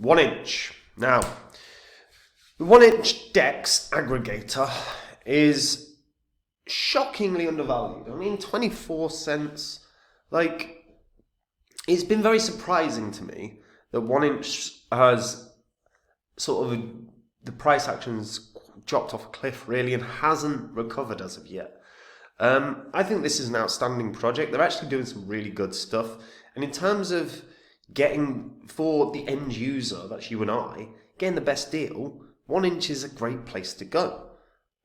1 inch. Now, the 1 inch DEX aggregator is shockingly undervalued. I mean, 24 cents. Like, it's been very surprising to me that 1 inch has sort of the price action's dropped off a cliff really and hasn't recovered as of yet. I think this is an outstanding project. They're actually doing some really good stuff. And in terms of getting, for the end user, that's you and I, getting the best deal, 1 inch is a great place to go.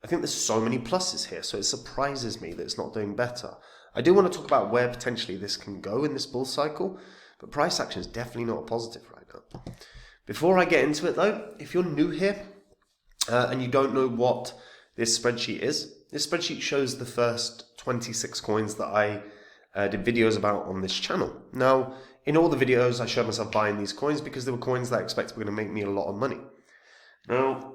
I think there's so many pluses here, so it surprises me that it's not doing better. I do want to talk about where potentially this can go in this bull cycle, but price action is definitely not a positive right now. Before I get into it though, if you're new here and you don't know what this spreadsheet is, this spreadsheet shows the first 26 coins that I did videos about on this channel. Now, in all the videos, I showed myself buying these coins because they were coins that I expected were going to make me a lot of money. Now,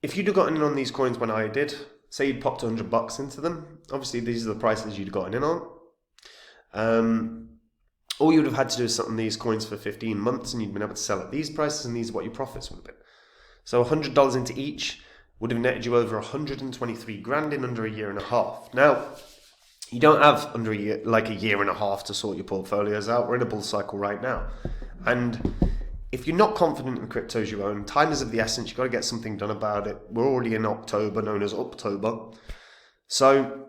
if you'd have gotten in on these coins when I did, say you'd popped $100 into them, obviously these are the prices you'd have gotten in on. All you would have had to do is sit on these coins for 15 months and you'd been able to sell at these prices, and these are what your profits would have been. So $100 into each would have netted you over 123 grand in under a year and a half. Now, you don't have under a year and a half to sort your portfolios out. We're in a bull cycle right now. And if you're not confident in the cryptos you own, time is of the essence. You've got to get something done about it. We're already in October, known as Uptober. So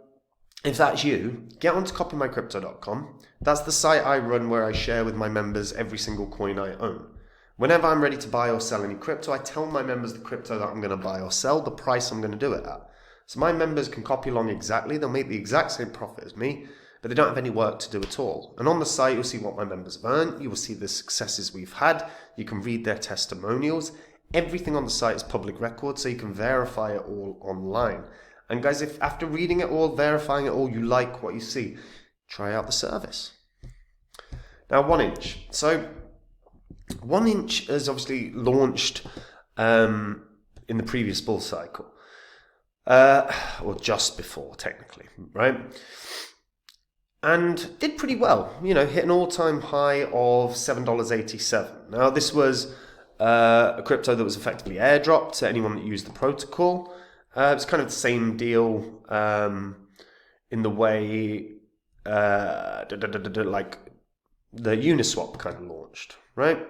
if that's you, get onto copymycrypto.com. That's the site I run where I share with my members every single coin I own. Whenever I'm ready to buy or sell any crypto, I tell my members the crypto that I'm going to buy or sell, the price I'm going to do it at. So my members can copy along exactly. They'll make the exact same profit as me, but they don't have any work to do at all. And on the site, you'll see what my members have earned. You will see the successes we've had. You can read their testimonials. Everything on the site is public record, so you can verify it all online. And guys, if after reading it all, verifying it all, you like what you see, try out the service. Now, 1 inch. So 1 inch has obviously launched in the previous bull cycle. Or just before, technically, right? And did pretty well, hit an all-time high of $7.87. Now, this was a crypto that was effectively airdropped to anyone that used the protocol. It's kind of the same deal in the way like the Uniswap kind of launched, right?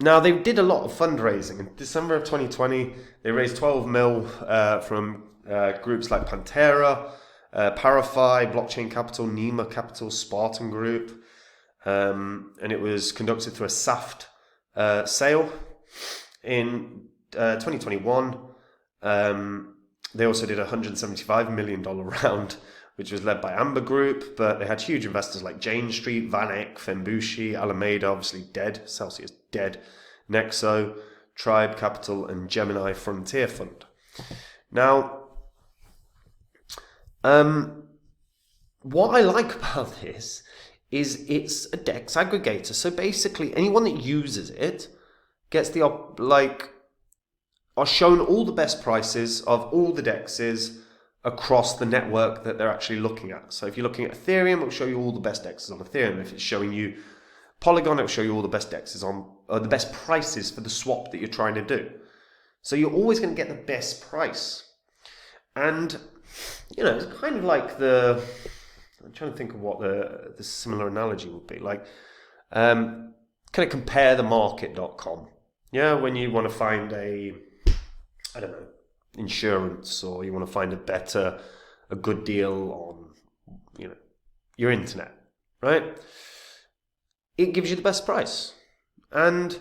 Now, they did a lot of fundraising. In December of 2020, they raised 12 mil from groups like Pantera, Parafy, Blockchain Capital, Nima Capital, Spartan Group, and it was conducted through a SAFT sale. In 2021, they also did a $175 million round, which was led by Amber Group, but they had huge investors like Jane Street, Vanek, Fembushi, Alameda, obviously dead, Celsius dead, Nexo, Tribe Capital, and Gemini Frontier Fund. Now, what I like about this is it's a DEX aggregator. So basically, anyone that uses it gets are shown all the best prices of all the DEXs across the network that they're actually looking at. So if you're looking at Ethereum, it'll show you all the best DEXs on Ethereum. If it's showing you Polygon, it'll show you all the best DEXs on, the best prices for the swap that you're trying to do. So you're always going to get the best price. And, it's kind of like I'm trying to think of what the similar analogy would be. Like, kind of compare the market.com. Yeah, when you want to find insurance, or you want to find a good deal on, your internet, right? It gives you the best price. And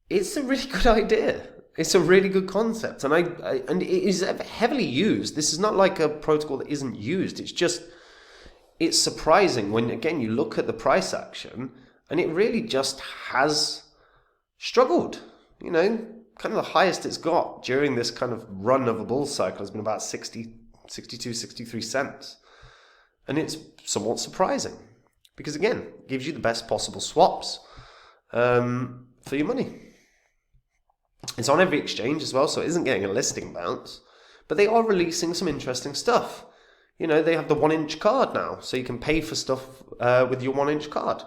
it's a really good idea. It's a really good concept. And and it is heavily used. This is not like a protocol that isn't used. It's surprising when, again, you look at the price action and it really just has struggled. Kind of the highest it's got during this kind of run of a bull cycle has been about 62, 63 cents. And it's somewhat surprising because, again, it gives you the best possible swaps for your money. It's on every exchange as well, so it isn't getting a listing bounce. But they are releasing some interesting stuff. they have the 1-inch card now, so you can pay for stuff with your 1-inch card.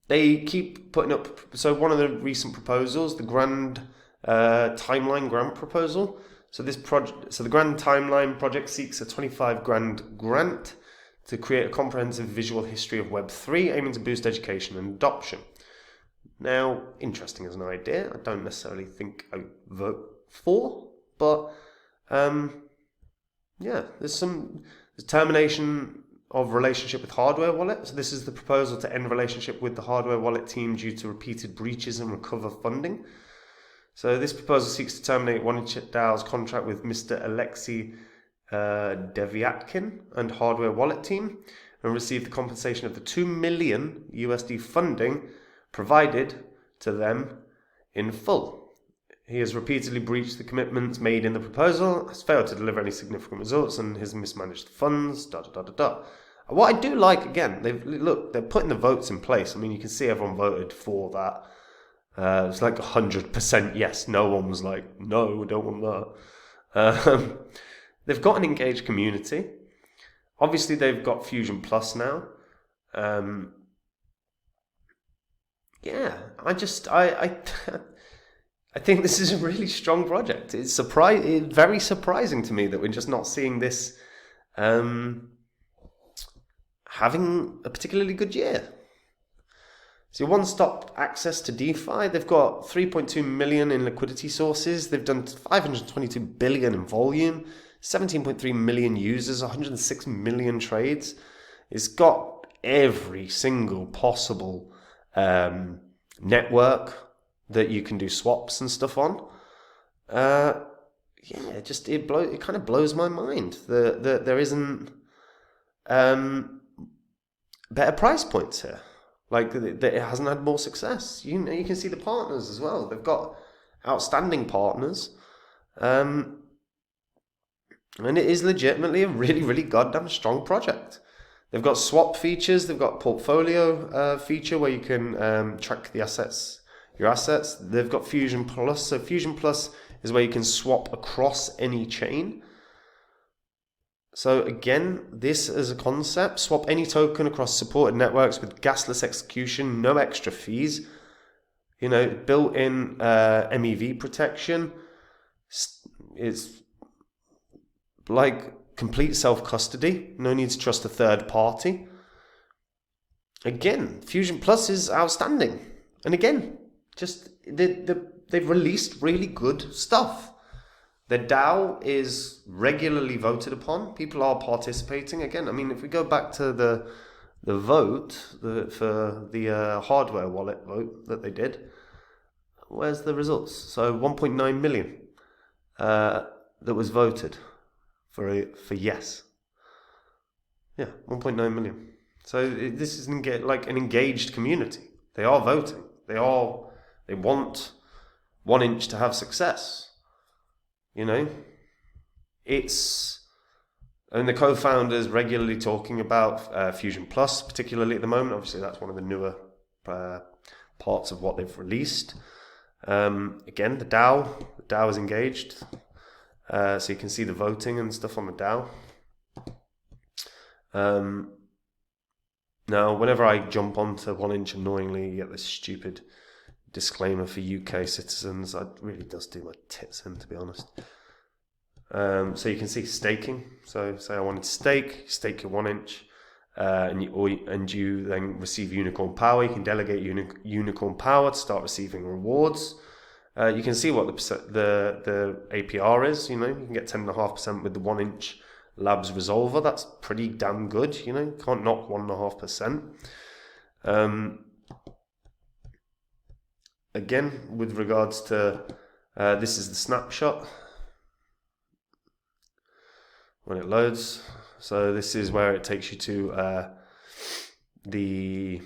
They keep putting up. So one of the recent proposals, the Grand Timeline grant proposal. So the Grand Timeline project seeks a 25 grand grant to create a comprehensive visual history of Web3, aiming to boost education and adoption. Now, interesting as an idea. I don't necessarily think I vote for, but there's termination of relationship with hardware wallet. So this is the proposal to end relationship with the hardware wallet team due to repeated breaches and recover funding. So this proposal seeks to terminate 1inch DAO's contract with Mr. Alexei Devyatkin and hardware wallet team and receive the compensation of the $2 million USD funding provided to them in full. He has repeatedly breached the commitments made in the proposal, has failed to deliver any significant results, and has mismanaged funds, What I do like, again, they're putting the votes in place. I mean, you can see everyone voted for that. It's like 100% yes. No one was like, no, we don't want that. They've got an engaged community. Obviously, they've got Fusion Plus now. I think this is a really strong project. It's very surprising to me that we're just not seeing this having a particularly good year. So one-stop access to DeFi. They've got 3.2 million in liquidity sources. They've done 522 billion in volume, 17.3 million users, 106 million trades. It's got every single possible network that you can do swaps and stuff on. It kind of blows my mind that there isn't better price points here. Like that it hasn't had more success. You can see the partners as well. They've got outstanding partners, and it is legitimately a really, really goddamn strong project. They've got swap features. They've got portfolio feature where you can track your assets. They've got Fusion Plus. So Fusion Plus is where you can swap across any chain. So again, this as a concept, swap any token across supported networks with gasless execution, no extra fees. Built-in MEV protection. It's like complete self-custody. No need to trust a third party. Again, Fusion Plus is outstanding. And again, just they've released really good stuff. The DAO is regularly voted upon. People are participating. Again, I mean, if we go back to the vote for the hardware wallet vote that they did, where's the results? So 1.9 million that was voted for yes. Yeah, 1.9 million. So this is like an engaged community. They are voting. They want 1inch to have success. And the co-founders regularly talking about Fusion Plus, particularly at the moment. Obviously, that's one of the newer parts of what they've released. Again, the DAO is engaged. So you can see the voting and stuff on the DAO. Now, whenever I jump onto 1inch, annoyingly, you get this stupid disclaimer for UK citizens. It really does do my tits in, to be honest. So you can see staking. So say I wanted to stake your 1inch, and you then receive Unicorn Power. You can delegate Unicorn Power to start receiving rewards. You can see what the APR is. You can get 10.5% with the 1inch Labs Resolver. That's pretty damn good. Can't knock 1.5%. Again, with regards to this is the snapshot when it loads. So this is where it takes you to the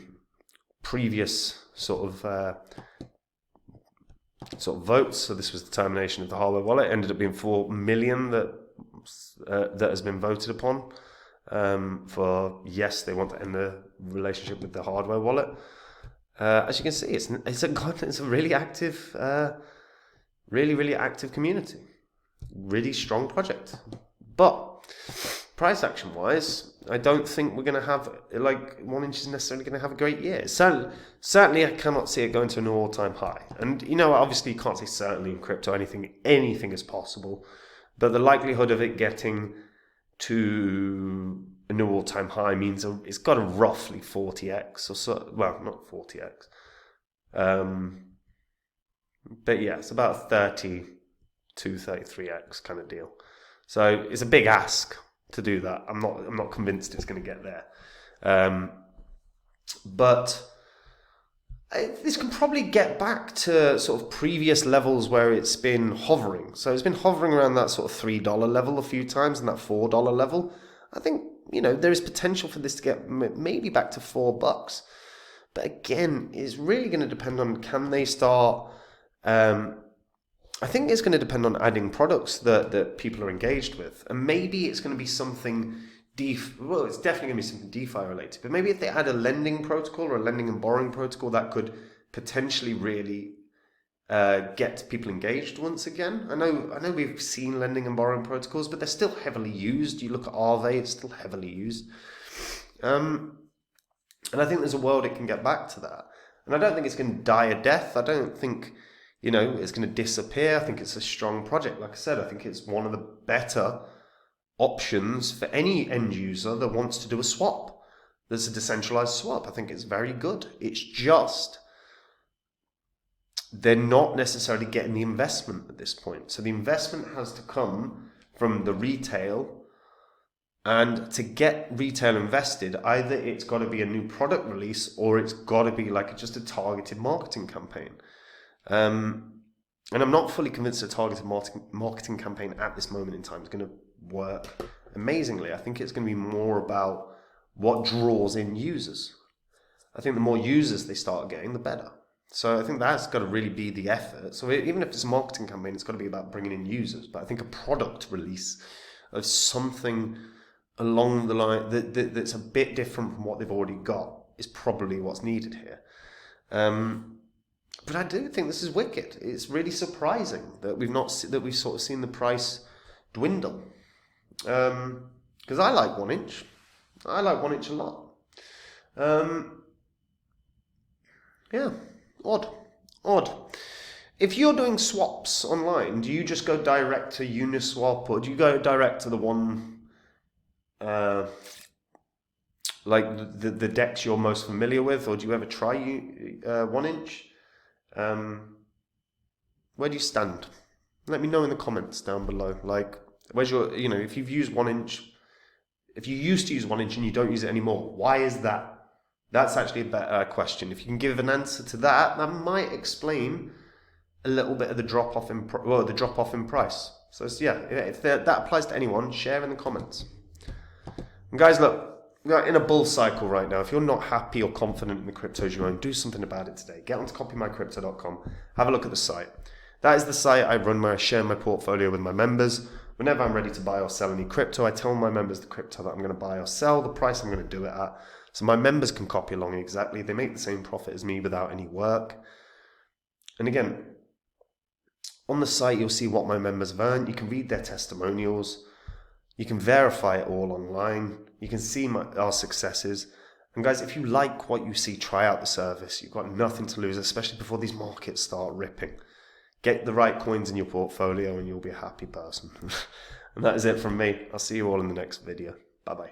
previous sort of votes. So this was the termination of the hardware wallet. It ended up being 4 million that has been voted upon for yes, they want to end the relationship with the hardware wallet. As you can see, it's a really active, really active community. Really strong project. But price action wise, I don't think we're going to have, like, 1inch is necessarily going to have a great year. Certainly I cannot see it going to an all-time high. And, you know, obviously you can't say certainly in crypto anything is possible. But the likelihood of it getting to a new all-time high means it's got a roughly 40x or so. Well, not 40x. But yeah, it's about 32, 33x kind of deal. So it's a big ask to do that. I'm not convinced it's going to get there. But this can probably get back to sort of previous levels where it's been hovering. So it's been hovering around that sort of $3 level a few times and that $4 level. I think, you know, there is potential for this to get maybe back to $4. But again, it's really going to depend on, can they start... I think it's going to depend on adding products that people are engaged with. And maybe it's going to be something well, it's definitely going to be something DeFi related. But maybe if they add a lending protocol or a lending and borrowing protocol, that could potentially really get people engaged once again. I know we've seen lending and borrowing protocols, but they're still heavily used. You look at Aave, it's still heavily used. And I think there's a world it can get back to that. And I don't think it's going to die a death. I don't think, you know, it's going to disappear. I think it's a strong project. Like I said, I think it's one of the better options for any end user that wants to do a swap. There's a decentralized swap. I think it's very good. It's just they're not necessarily getting the investment at this point. So the investment has to come from the retail, and to get retail invested, either it's got to be a new product release or it's got to be like just a targeted marketing campaign. And I'm not fully convinced a targeted marketing campaign at this moment in time is going to work amazingly. I think it's going to be more about what draws in users. I think the more users they start getting, the better. So I think that's got to really be the effort. So even if it's a marketing campaign, it's got to be about bringing in users. But I think a product release of something along the line that's a bit different from what they've already got is probably what's needed here. But I do think this is wicked. It's really surprising that we've sort of seen the price dwindle. Because I like 1inch. I like 1inch a lot. Yeah, odd. If you're doing swaps online, do you just go direct to Uniswap, or do you go direct to the one, like the DEX you're most familiar with, or do you ever try 1inch? Where do you stand? Let me know in the comments down below. Like, where's your, you know, if you've used 1inch, if you used to use 1inch and you don't use it anymore, why is that? That's actually a better question. If you can give an answer to that, that might explain a little bit of the drop off in price. So yeah, if that applies to anyone, share in the comments. And guys, look, we're in a bull cycle right now. If you're not happy or confident in the cryptos you own, do something about it today. Get onto copymycrypto.com. Have a look at the site. That is the site I run where I share my portfolio with my members. Whenever I'm ready to buy or sell any crypto, I tell my members the crypto that I'm going to buy or sell, the price I'm going to do it at. So my members can copy along exactly. They make the same profit as me without any work. And again, on the site, you'll see what my members have earned. You can read their testimonials. You can verify it all online. You can see our successes. And guys, if you like what you see, try out the service. You've got nothing to lose, especially before these markets start ripping. Get the right coins in your portfolio and you'll be a happy person. And that is it from me. I'll see you all in the next video. Bye-bye.